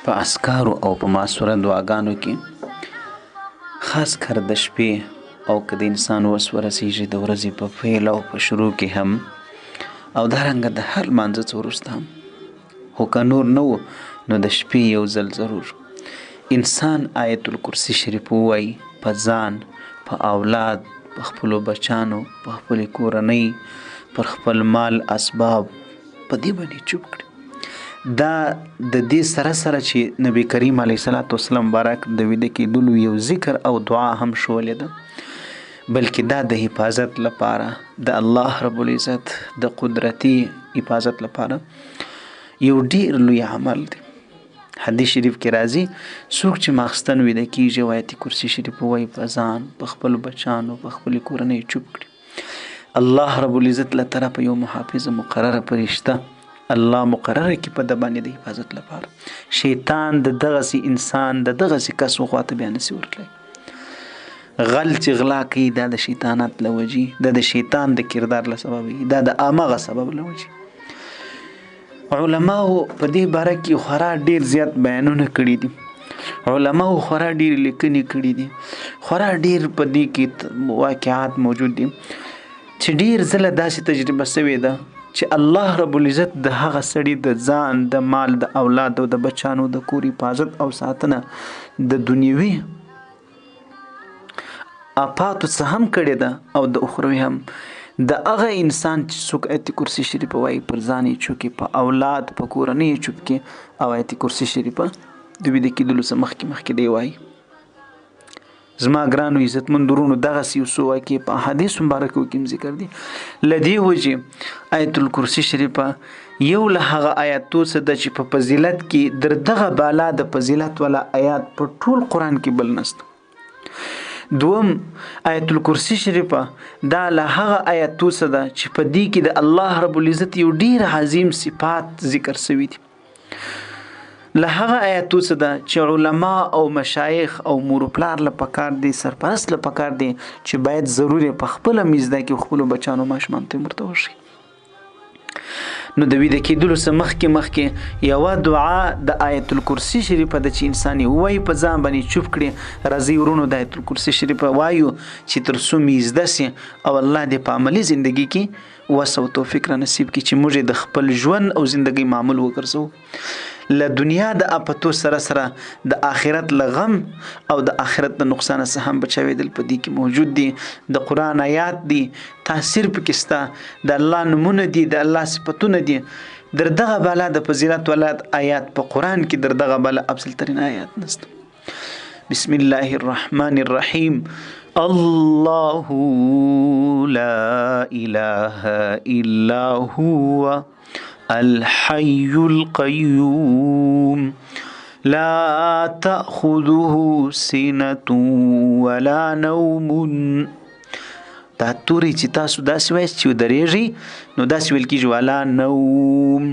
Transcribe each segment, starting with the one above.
په اسکارو او په معصوره دعاګانو کې خاص کر د شپې او که د انسان وس ورسیږي د ورځې په پیل او په شروع کې هم او دارنګه د هر لمانځه څه وروسته هم، خو که نور نه و نو د شپې یو ځل ضرور انسان آیت الکرسي شریف ووایي، په ځان، په اولاد، په خپلو بچانو، په خپلې کورنۍ، پر خپل مال اسباب په دې باندې چوپ کړي. دا د دې سره سره چې نبی کریم علیه صلات وسلام بارک د ویده کېدلو یو ذکر او دعا هم شولې ده، بلکې دا د حفاظت لپاره د الله رب العزت د قدرتي حفاظت لپاره یو ډیر لوی عمل دی. حدیث شریف کې راځي څوک چې ماخستن ویده کېږي او آیت کرسي شریف ووایي، په ځان، په خپلو بچانو، په خپلې کورنۍ چوپ کړي، الله رب العزت له طرفه یو محافظه مقرره فرشته الله مقرره کړي په د باندې د حفاظت لپاره. شیطان د دغسې انسان د دغسې کس خواته بیا نسي ورتلی. غل چې غلا کوي دا د شیطانت له وجې، دا د شیطان د کردار له سبب وي، دا د همغه سبب له وجې. علماو په دې باره کې خورا ډیر زیات بیانونه کړي دي، علماو خورا ډیر لیکنې کړي دي، خورا ډیر په دې کې واقعات موجود دي چې ډیر ځله داسې تجربه شوې ده چې الله رب العزت د هغه سړي د ځان، د مال، د اولاد او د بچانو د کور حفاظت او ساتنه د دنیوي آفاتو څخه هم کړې ده او د اخروي هم. د هغه انسان چې څوک آیت کرسي شریفه وایي، پر ځان یې چوکي، په اولاد، په کورنۍ یې چوپ کړي او آیت کرسي شریفه د ویده کېدلو څخه مخکې دی وایي. زما ګرانو عزتمن درونو دغسې یو څو واقعې په احادیثو مبارکو کې هم ذکر دي. له دې وجې آیت الکرسي شریفه یو له هغه آیاتو څخه ده چې په فضیلت کې در دغه بالا د فضیلت والا آیات په ټول قرآن کې بل نسته. دوم آیت الکرسي شریفه دا له هغه آیاتو څخه ده چې په دې کې د الله رب العزت یو ډیر عظیم صفات ذکر شوي دي. له هغه آیاتو څخه ده چې علما او مشایخ او مور پلار له پکار دي، سرپرست له پکار دي چې باید ضروري په خپله میزده کې خپلو بچانو ماشومانو ته ورته وښي. نو د ویده کېدلو څخه مخکې یوه دعا د آیت الکرسي شریفه ده چې انسان یې ووایي، په ځان باندې چوپ کړي. راځئ ورونو د آیت الکرسي شریفه وایو چې تر څو میزده سي او الله دې په عملي زندګي کې وس او توفیق را نصیب کړي چې موږ د خپل ژوند او زندګۍ معمول وګرځو. له دنیا د آفتو سره سره د آخرت له غم او د آخرت د نقصان څخه هم بچاوېدل په دې کې موجود دي. د قرآن آیات دي، تاثیر پکې شته، د الله نومونه دي، د الله صفتونه دي. در دغه بالا د فضیلت ولایت آیات په قرآن کې در دغه بالا افضل ترین آیات نشته. بسم الله الرحمن الرحیم. الله لا اله الا هو الحي القيوم لا تأخذه سنة ولا نوم. دا توري چې تاسو داسې وایئ چې درېږي نو داسې ویل کېږي ولا نوم،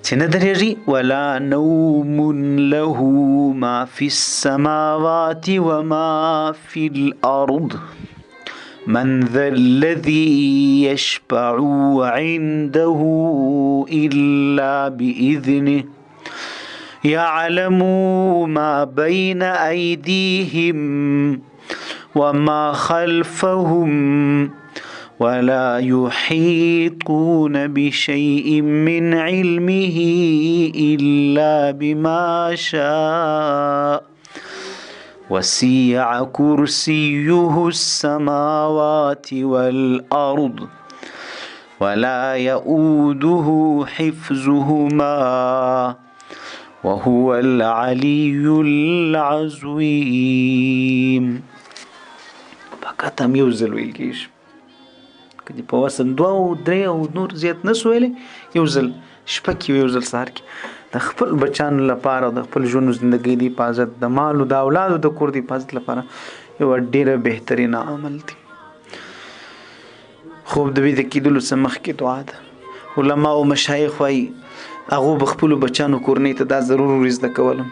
چې نه درېږي ولا نوم له ما في السماوات وما في الأرض من ذا الذي يشفع عنده إلا بإذنه يعلم ما بين أيديهم وما خلفهم ولا يحيطون بشيء من علمه إلا بما شاء وسيع كرسيه السماوات والأرض ولا يؤوده حفظهما وهو العلي العظيم. فقط هم یو ځل ویل کېږي، که دې په وسط دوه او درې او نور زیات نه سو ویلی، یو ځل شپه کې یو ځل سهار کې د خپل بچانو لپاره او د خپل ژوند زندګۍ د حفاظت، د مالو د اولادو د کور د حفاظت لپاره یو ډیره بهترینه عمل دی. خوب د ویده کېدلو څخه مخکې دعا ده. علما او مشایخ وایي هغو به خپلو بچانو کورنۍ ته دا ضرور ور زده کولم